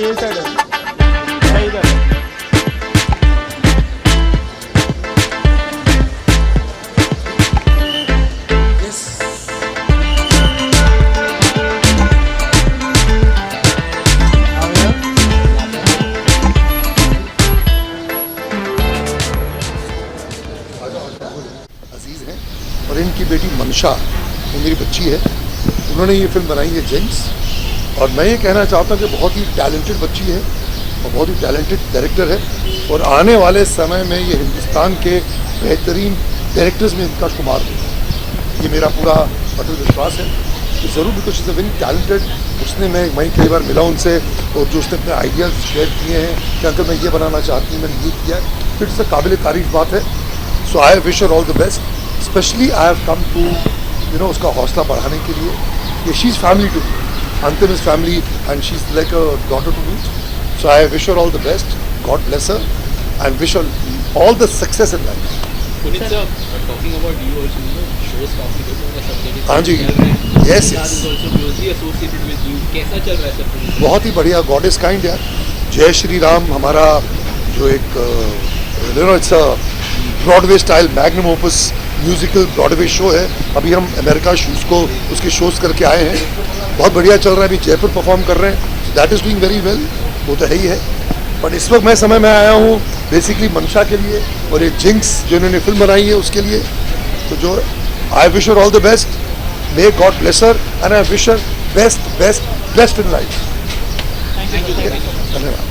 ये साइड है इधर। अजीज़ हैं और इनकी बेटी मनशा, वो मेरी बच्ची है, उन्होंने ये फिल्म बनाई है जिंक्स। और मैं ये कहना चाहता हूँ कि बहुत ही टैलेंटेड बच्ची है और बहुत ही टैलेंटेड डायरेक्टर है और आने वाले समय में ये हिंदुस्तान के बेहतरीन डायरेक्टर्स में इनका शुमार होगा, ये मेरा पूरा अटल विश्वास है कि ज़रूर, because is a very talented. उसने मैं कई बार मिला उनसे और जो उसने अपने आइडियाज़ शेयर किए हैं कि अंकल मैं ये बनाना चाहती हूँ, मैंने ये किया है, फिर इससे काबिल तारीफ बात है। So I wish her all the best, especially I have come to उसका हौसला बढ़ाने के लिए। ये she is family to me, Antim is family and she is like a daughter to me. So I wish her all the best, God bless her and wish her all the success in life. Punit sir, talking about you also, shows काफी लोगों का subject. हाँ जी, yes, yes. is also closely associated with you. कैसा चल रहा है sir? बहुत ही बढ़िया, गॉड इज़ काइंड यार। जय श्री राम हमारा जो एक it's a Broadway style magnum opus musical Broadway show है। अभी हम अमेरिका शूज़ को उसके शोज़ करके आए हैं, बहुत बढ़िया चल रहा है। अभी जयपुर परफॉर्म कर रहे हैं, that is doing very well, वो तो है ही है। बट इस वक्त मैं समय में आया हूँ बेसिकली मनशा के लिए और ये जिंक्स जो इन्होंने फिल्म बनाई है उसके लिए। तो जो I wish her all the best, may God bless her and I wish her best in life. धन्यवाद।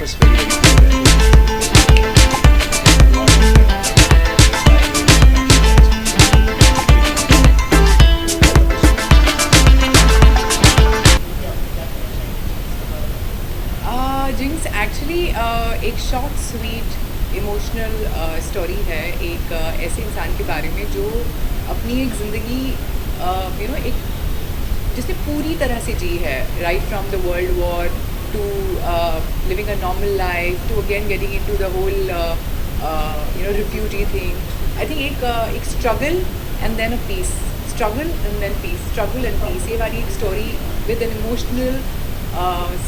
Of us very jinx actually एक शॉर्ट स्वीट इमोशनल स्टोरी है एक ऐसे इंसान के बारे में जो अपनी एक ज़िंदगी एक जिसने पूरी तरह से जी है, right from the world war two living a normal life to again getting into the whole refugee thing. I think एक struggle and then a peace, struggle and then peace, struggle and peace, ये वाली एक story with an emotional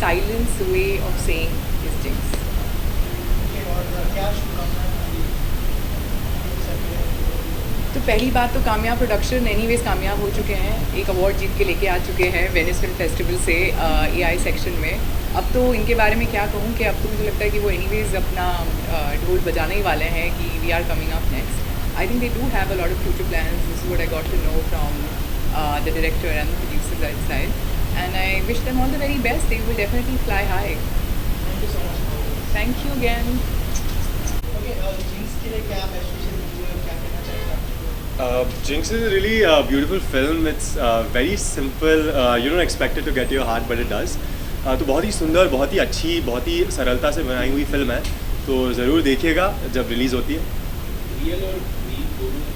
silence way of saying his things. तो पहली बात तो कामयाब production anyways कामयाब हो चुके हैं, एक अवार्ड जीत के लेके आ चुके हैं वेनिस फिल्म फेस्टिवल से AI सेक्शन में। अब तो इनके बारे में क्या कहूँ कि अब तो मुझे लगता है कि वो एनीवेज अपना ढोल बजाने ही वाले हैं कि we are coming up next. I think they do have a lot of future plans, this is what I got to know from the director and the producers outside. And I wish them all the very best. They will definitely fly high. Thank you so much. Thank you again. Okay, Jinx के लिए क्या message है, क्या कहना चाहेगा? Jinx is a really beautiful film. It's very simple. You don't expect it to get your heart, but it does. तो बहुत ही सुंदर, बहुत ही अच्छी, बहुत ही सरलता से बनाई हुई फिल्म है, तो ज़रूर देखिएगा जब रिलीज़ होती है। रियल और रील दोनों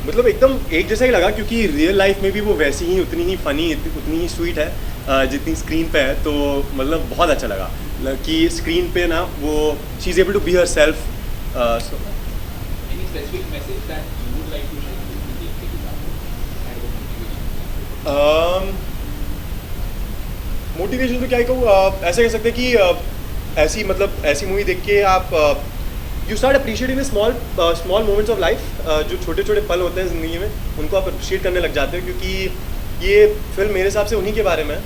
मतलब एकदम एक जैसा ही लगा, क्योंकि रियल लाइफ में भी वो वैसी ही उतनी ही फ़नी, उतनी ही स्वीट है जितनी स्क्रीन पे है। तो मतलब बहुत अच्छा लगा कि स्क्रीन पे ना वो she is able to be herself. Motivation तो क्या ही कहूँ, ऐसे कह सकते हैं कि ऐसी मूवी देख के आप you start appreciating small moments of life. जो छोटे छोटे पल होते हैं ज़िंदगी में, उनको आप अप्रिशिएट करने लग जाते हो, क्योंकि ये फिल्म मेरे हिसाब से उन्हीं के बारे में है।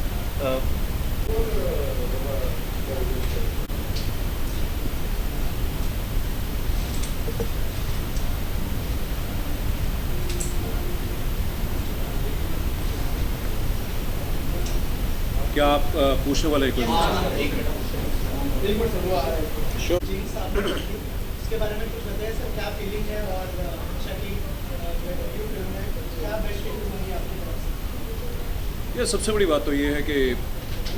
क्या आप पूछने वाले कोई इसके बारे में कुछ बताइए सर, क्या फीलिंग है और शकील रिव्यू फिल्म है, क्या बेस्ट फीलिंग होगी आपकी तरफ से? ये सबसे बड़ी बात तो ये है कि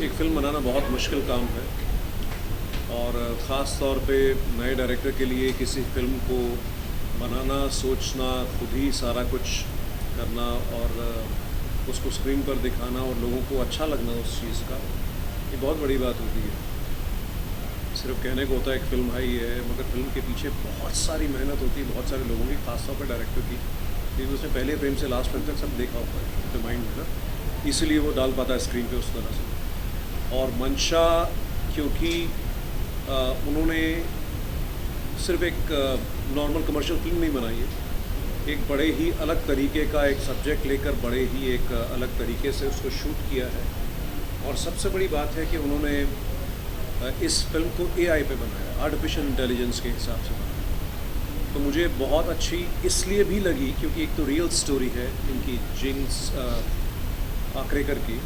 एक फ़िल्म बनाना बहुत मुश्किल काम है, और ख़ास तौर पे नए डायरेक्टर के लिए किसी फ़िल्म को बनाना, सोचना, खुद ही सारा कुछ करना और उसको स्क्रीन पर दिखाना और लोगों को अच्छा लगना उस चीज़ का, ये बहुत बड़ी बात होती है। सिर्फ कहने को होता है एक फ़िल्म है ये है, मगर फिल्म के पीछे बहुत सारी मेहनत होती है, बहुत सारे लोगों की, खासतौर पर डायरेक्टर की, क्योंकि उसने पहले फ्रेम से लास्ट फ्रेम तक सब देखा होता है अपने माइंड में ना, इसलिए वो डाल पाता है स्क्रीन पे उस तरह से। और मंशा, क्योंकि उन्होंने सिर्फ एक नॉर्मल कमर्शियल फिल्म नहीं बनाई है, एक बड़े ही अलग तरीके का एक सब्जेक्ट लेकर बड़े ही एक अलग तरीके से उसको शूट किया है। और सबसे बड़ी बात है कि उन्होंने इस फिल्म को AI पे बनाया, आर्टिफिशियल इंटेलिजेंस के हिसाब से बनाया। तो मुझे बहुत अच्छी इसलिए भी लगी क्योंकि एक तो रियल स्टोरी है इनकी, जिंक्स आकरेकर की,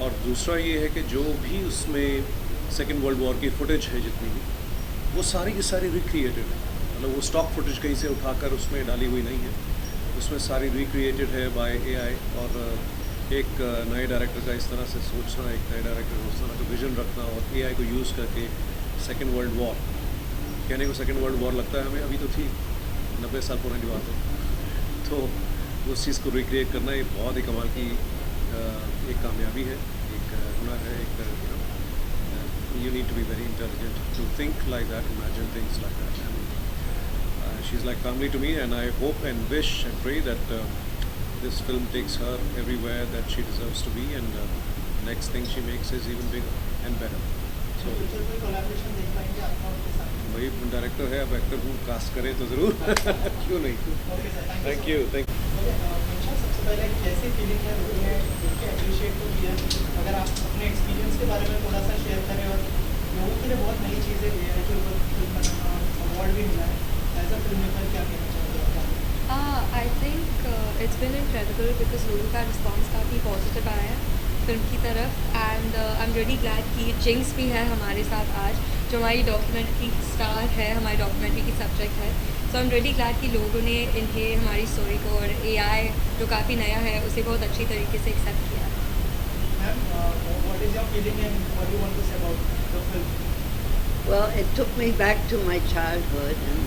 और दूसरा ये है कि जो भी उसमें सेकेंड वर्ल्ड वॉर की फुटेज है जितनी भी, वो सारी की सारी रिक्रिएटेड है। मतलब वो स्टॉक फुटेज कहीं से उठाकर उसमें डाली हुई नहीं है, उसमें सारी रिक्रिएटेड है बाय AI। और एक नए डायरेक्टर का इस तरह से सोचना, एक नए डायरेक्टर का उस तरह का विजन रखना और AI को यूज़ करके सेकेंड वर्ल्ड वॉर, कहने को सेकेंड वर्ल्ड वॉर लगता है हमें, अभी तो थी 90 साल पुरानी बात है, तो उस चीज़ को रिक्रिएट करना ये बहुत ही कमाल की एक कामयाबी है, एक हुनर है, एक you need to be very intelligent to think like that, imagine things like that. And she is like family to me, and I hope and wish and pray that this film takes her everywhere that she deserves to be, and next thing she makes is even bigger and better. So भाई director है, अब actor हूँ, cast करें तो ज़रूर क्यों नहीं। Thank you. सबसे पहले कैसी फीलिंग है, अप्रिशिएट तो किया, अगर आप अपने एक्सपीरियंस के बारे में थोड़ा सा शेयर करें, और लोगों के लिए बहुत नई चीज़ें भी है, जो फिल्म बनाना, अवार्ड भी मिला है, एज अ फिल्म मेकर क्या कहना चाहेंगे? I think it's been incredible because लोगों का रिस्पॉन्स काफ़ी पॉजिटिव आया है फिल्म की तरफ and I am really glad कि जिंक्स भी है हमारे साथ आज जो हमारी डॉक्यूमेंट्री की स्टार है, हमारी डॉक्यूमेंट्री की सब्जेक्ट है. So I am really glad कि लोगों ने इन्हें हमारी स्टोरी को और AI जो काफ़ी नया है उसे बहुत अच्छी तरीके से एक्सेप्ट किया. Ma'am, what is your feeling and what do you want to say about the film? Well, it took me back to my childhood, and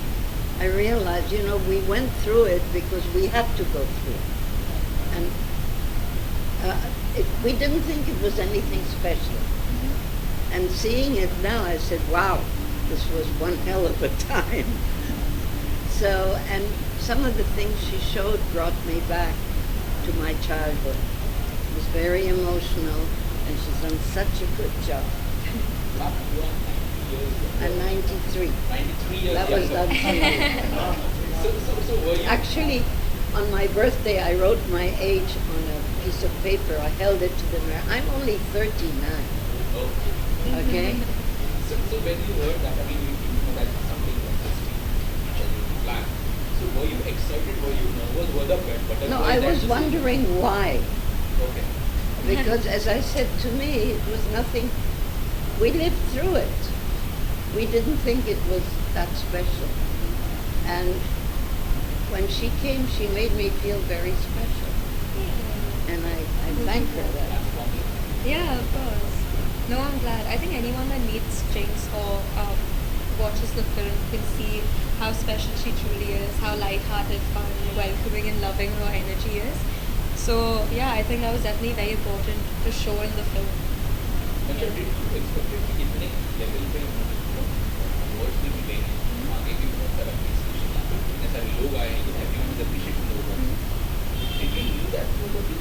I realized, we went through it because we had to go through it. And we didn't think it was anything special. And seeing it now, I said, wow, this was one hell of a time. So, and some of the things she showed brought me back to my childhood. It was very emotional, and she's done such a good job. I'm 93. 93 years That was younger. done. So were you... Actually, on my birthday, I wrote my age on a piece of paper. I held it to the mirror. I'm only 39. Oh. Okay? So when you heard that, I mean, you know that something was just planned. So were you excited? Were you nervous? Were the butterflies? No, I was wondering why. Okay. Because, as I said, to me, it was nothing. We lived through it. We didn't think it was that special. And when she came, she made me feel very special. And I thank her that. Yeah, of course. No, I'm glad. I think anyone that meets Jinx or watches the film can see how special she truly is, how light-hearted, fun, welcoming and loving her energy is. So, yeah, I think that was definitely very important to show in the film. But did you expect it कि इतने level पे words will be देंगे आगे भी बहुत सारा appreciation इतने सारे लोग आए हैं everyone is appreciating the work. Did you knew that this will be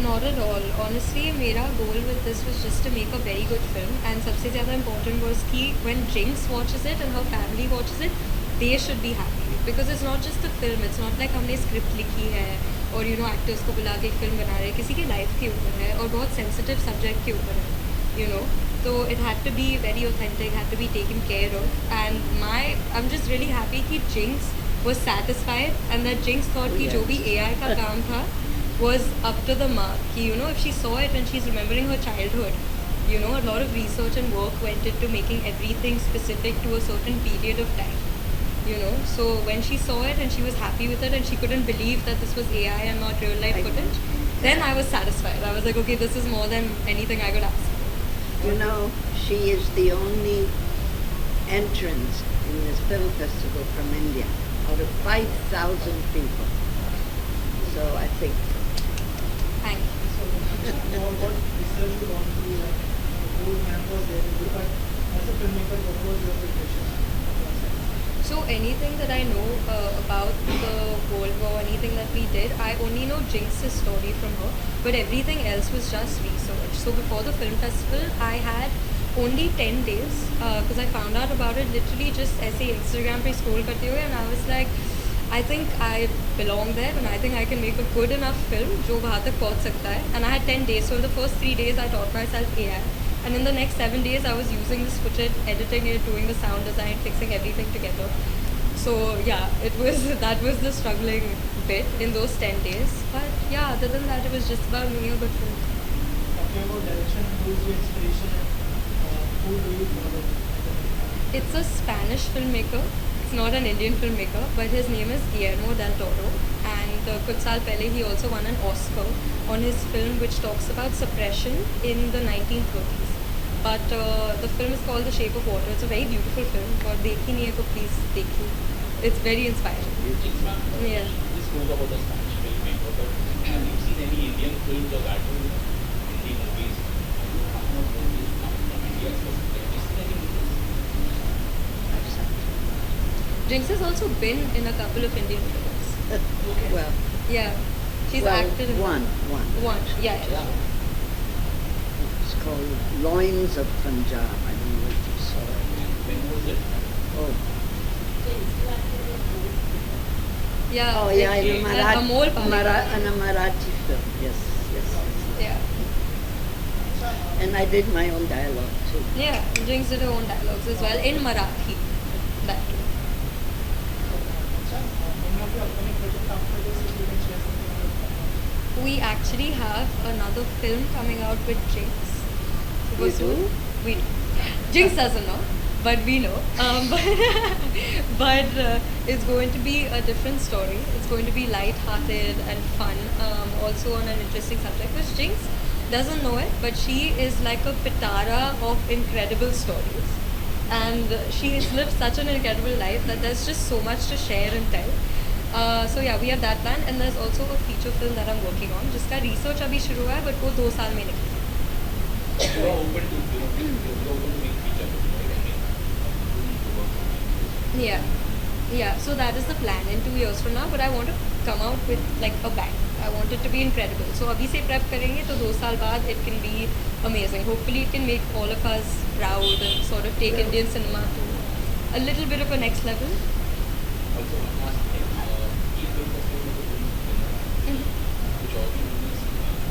Not at all. Honestly, मेरा goal with this was just to make a very good film, and सबसे ज़्यादा important was कि when Jinx watches it and her family watches it, they should be happy because it's not just a film. It's not like हमने script लिखी है और actors को बुला के एक film बना रहे हैं. किसी के life के ऊपर है और बहुत sensitive subject के ऊपर है, So it had to be very authentic, had to be taken care of, and I'm just really happy कि Jinx was satisfied and that Jinx thought कि जो भी AI का काम था was up to the mark. If she saw it and she's remembering her childhood, a lot of research and work went into making everything specific to a certain period of time. So when she saw it and she was happy with it and she couldn't believe that this was AI and not real life footage, then I was satisfied. I was like, okay, this is more than anything I could ask. She is the only entrance in this film festival from India out of 5,000 people. So I think. Thank you. So what research you want to do, like, who man was there, but as a filmmaker, what was your preparation? So anything that I know about the World War, anything that we did, I only know Jinx's story from her, but everything else was just research. So before the film festival, I had only 10 days because I found out about it literally just ऐसे Instagram पे scroll करते हुए, and I was like, I think I belong there and I think I can make a good enough film जो वहाँ तक पहुँच सकता है. And I had 10 days, so in the first 3 days I taught myself AI. And in the next 7 days, I was using this footage, editing it, doing the sound design, fixing everything together. So yeah, that was the struggling bit in those 10 days. But yeah, other than that, it was just about making a good film. Talking about direction, who is your inspiration and who do you follow? It's a Spanish filmmaker. It's not an Indian filmmaker, but his name is Guillermo del Toro. And kuch saal pehle he also won an Oscar on his film which talks about suppression in the 1930s. But the film is called The Shape of Water. It's a very beautiful film. और देखी नहीं है तो please देखिए. It's very inspiring. Yeah. You spoke about the Spanish filmmaker, but have you seen any Indian films or cartoons, Hindi movies? Movies from India specifically. Have you seen any movies? Jinx has also been in a couple of Indian films. Well, Yeah. She's acted in one. One. Yeah. It's called Loins of Punjab. I don't know if you saw it. When was it? Oh, Yeah. oh yeah, in a Amol Palekar. in a Marathi film. Yes. Yeah. And I did my own dialogue too. Yeah. Jinx did her own dialogues as well in Marathi. That too. कोई upcoming project आपका जो student share सकते We actually have another film coming out with Jinx. You do? We do. Jinx doesn't know, but we know. But it's going to be a different story. It's going to be light-hearted and fun. Also on an interesting subject, which Jinx doesn't know it, but she is like a pitara of incredible stories. And she has lived such an incredible life that there's just so much to share and tell. So yeah, we have that plan, and there's also a feature film that I'm working on, जिसका research अभी शुरू हुआ है, but वो 2 साल में निकलेगा. You are open to, you know, you're open to make feature films, right? I mean, willing to work on it. Yeah. So that is the plan in 2 years from now, but I want to come out with like a bang. I want it to be incredible. So अभी से prep करेंगे तो 2 साल बाद it can be amazing. Hopefully it can make all of us proud and sort of take Indian cinema to a little bit of a next level. Also, one last thing, ये film festival में तो film कुछ और भी movies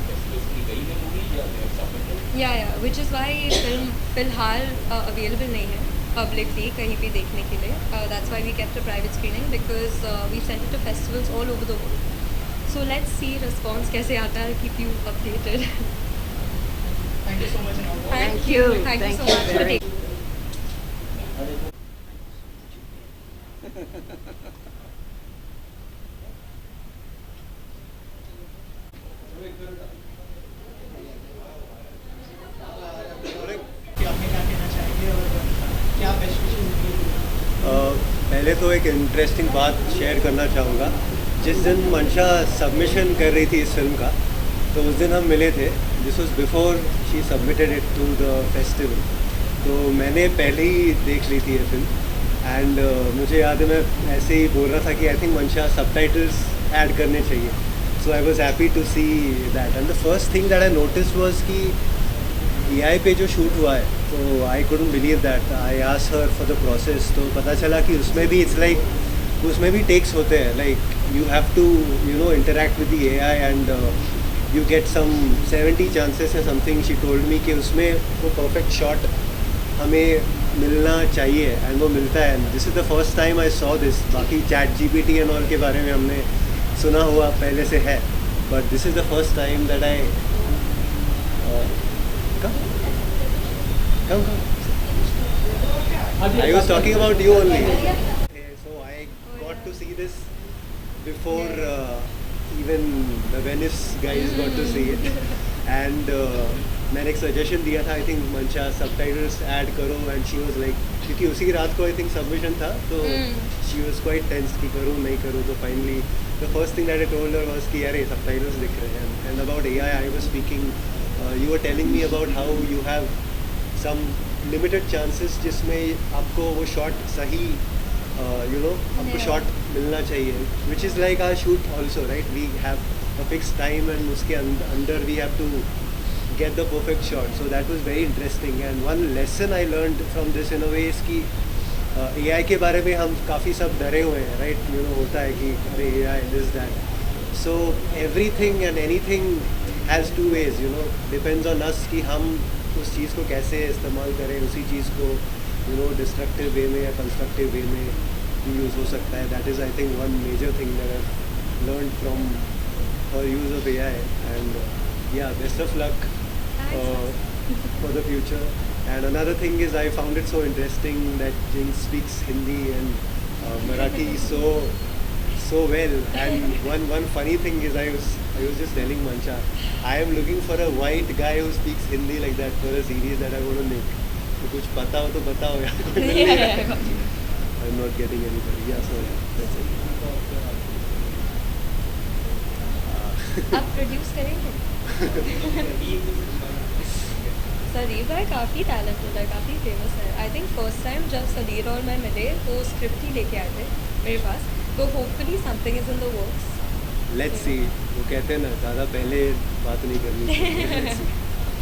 festivals की गई है movie या they have submitted? Yeah, which is why ये film फिलहाल available नहीं है publicly कहीं भी देखने के लिए. That's why we kept a private screening because we sent it to festivals all over the world. So let's see response कैसे आता है. Keep you updated. Thank you so much and all the best. Thank you so Thank you much for very taking. कि आपने क्या कहना चाहेंगे और क्या बेस्ट विशेस होंगी? पहले तो एक इंटरेस्टिंग बात शेयर करना चाहूँगा. जिस दिन मंशा सबमिशन कर रही थी इस फिल्म का, तो उस दिन हम मिले थे. This was before she submitted it to the festival. तो मैंने पहले ही देख ली थी ये फिल्म, एंड मुझे याद है मैं ऐसे ही बोल रहा था कि I think Mansha subtitles add करने चाहिए. So I was happy to see that. And the first thing that I notice was कि AI पे जो शूट हुआ है, तो I couldn't believe that. I asked her for the process, तो पता चला कि उसमें भी इट्स लाइक उसमें भी टेक्स होते हैं. Like you have to interact with the AI and you get some 70 chances है समथिंग. शी टोल्ड मी कि उसमें वो परफेक्ट शॉट हमें मिलना चाहिए, एंड वो मिलता है. This is the first time I saw this. बाकी ChatGPT एंड ऑल के बारे में हमने सुना हुआ पहले से है, but this is the first time that I Come. I was talking about you only. Okay, so I got to see this before even the Venice guys got to see it. And मैंने एक suggestion दिया था, आई think Mansha subtitles add करो, and she was like, क्योंकि उसी रात को I think submission था, तो शी वाज क्वाइट टेंस कि करूँ नहीं करूँ. तो finally the first thing that I told her was कि यार ये सबटाइटल्स दिख रहे हैं. And about AI I was speaking, you were telling me about how you have some limited chances जिसमें आपको वो शॉट सही आपको शॉट मिलना चाहिए, which is like our shoot also, right. We have a fix time एंड उसके अंदर we have to get the perfect shot. So that was very interesting, and one lesson I learned from this in a way is कि AI के बारे में हम काफ़ी सब डरे हुए हैं, right. होता है कि अरे AI this that. So everything and anything has two ways, depends on us कि हम उस चीज़ को कैसे इस्तेमाल करें. उसी चीज़ को डिस्ट्रक्टिव वे में या कंस्ट्रक्टिव वे में भी यूज़ हो सकता है. That is I think one major thing that I learn from her use of AI, and yeah, best of luck for the future. And another thing is I found it so interesting that Jinx speaks Hindi and Marathi so well. And one funny thing is I was just telling Mancha, I am looking for a white guy who speaks Hindi like that for a series that I want to make. तो कुछ पता हो तो बताओ यार. I'm not getting anybody. Yeah, so that's it. आप produce करेंगे? सलीर भाई काफ़ी टैलेंटेड है, काफ़ी फेमस है. आई थिंक फर्स्ट टाइम जब सलीर और मैं मिले तो स्क्रिप्ट ही लेके आए थे मेरे पास. तो hopefully something is in the works. Let's see. वो कहते हैं ना ज़्यादा पहले बात नहीं करनी चाहिए.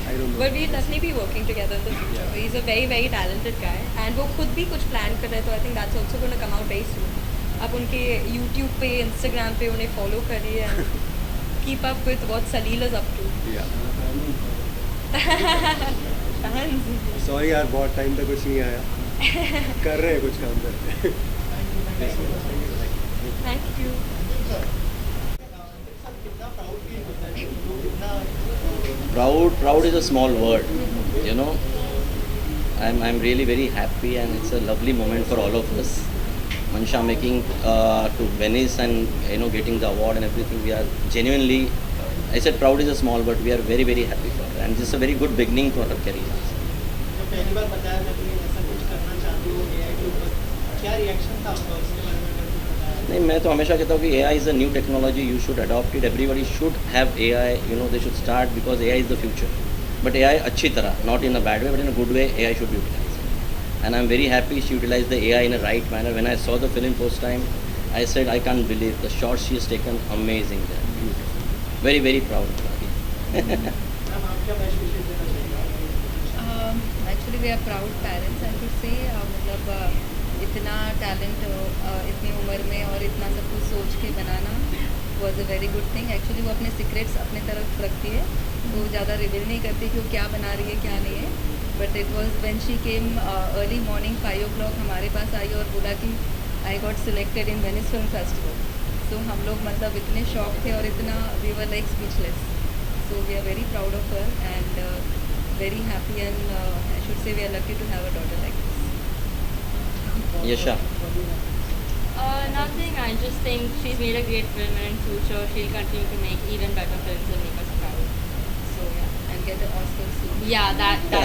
I don't know. But we definitely be working together in the future. He is a very very talented guy, and वो खुद भी कुछ प्लान कर रहे हैं. तो I think that's also gonna come out very soon. आप उनके यूट्यूब पे, इंस्टाग्राम पे उन्हें फॉलो करिए and keep up with what Salil is up to. Sorry यार, बहुत टाइम तक कुछ नहीं आया. कर रहे हैं कुछ काम करते हैं. Thank you. सर कितना प्राउड फील होता है लोग कितना Proud is a small word, you know. I'm really very happy, and it's a lovely moment for all of us. Mansha making to Venice and getting the award and everything. We are genuinely, I said proud is a small word. We are very very happy for her, and this is a very good beginning to her career. जब पहली बार बताया था कि ऐसा कुछ करना चाहती हो AI के ऊपर, क्या रिएक्शन था आपका उसके बारे में अगर कुछ बताया? नहीं, मैं तो हमेशा कहता हूँ कि AI is a new technology. You should adopt it. Everybody should have AI. They should start because AI is the future. But AI अच्छी तरह, not in a bad way, but in a good way, AI should be utilized. And I'm very happy she utilized the AI in a right manner. When I saw the film first time, I said I can't believe the shots she has taken. Amazing, beautiful. Very very proud. Ma'am आप क्या best विशेष देना चाहिए? Actually, we are proud parents, I should say. मतलब इतना talent इतनी उम्र में और इतना सब कुछ सोच के बनाना was a very good thing. Actually वो अपने सीक्रेट्स अपने तरफ रखती है, वो ज़्यादा रिवील नहीं करती कि वो क्या बना रही है क्या नहीं है. But it was when she came early morning 5 o'clock हमारे पास आई और बोला कि I got selected in Venice film festival. So हम लोग मतलब इतने शॉक थे और इतना we were like speechless. So we are very proud of her and very happy, and I should say we are lucky to have a daughter like this. Yasha. Nothing. I just think she's made a great film, and in future she'll continue to make even better films and make us proud. So yeah, And get the Oscar soon. yeah, that too.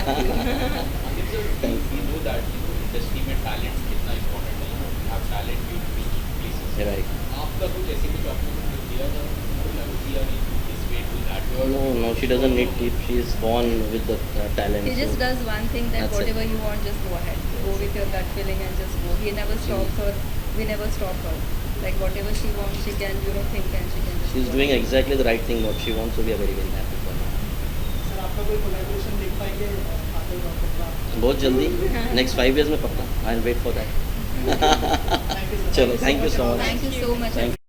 Anil sir, we know that industry में talent कितना important है. Have talent will reach places. Right. आपका कुछ ऐसे कुछ आपको कुछ दिया था, मतलब दिया नहीं this way do that way. No, she doesn't need tip. She is born with the talent. He just so- does one thing, that That's it. whatever you want, just go ahead. Go with your gut feeling and just go. He never stops her. We never stop her. Like whatever she wants, she can think and she can just She's go doing ahead. exactly the right thing what she wants, so we are very very happy for her. Sir आपका कोई collaboration देख पाएंगे Adil doctor का? बहुत जल्दी next 5 years में पक्का. I'll wait for that. Thank you sir. चलो, thank you so much. Thank you so much. Thank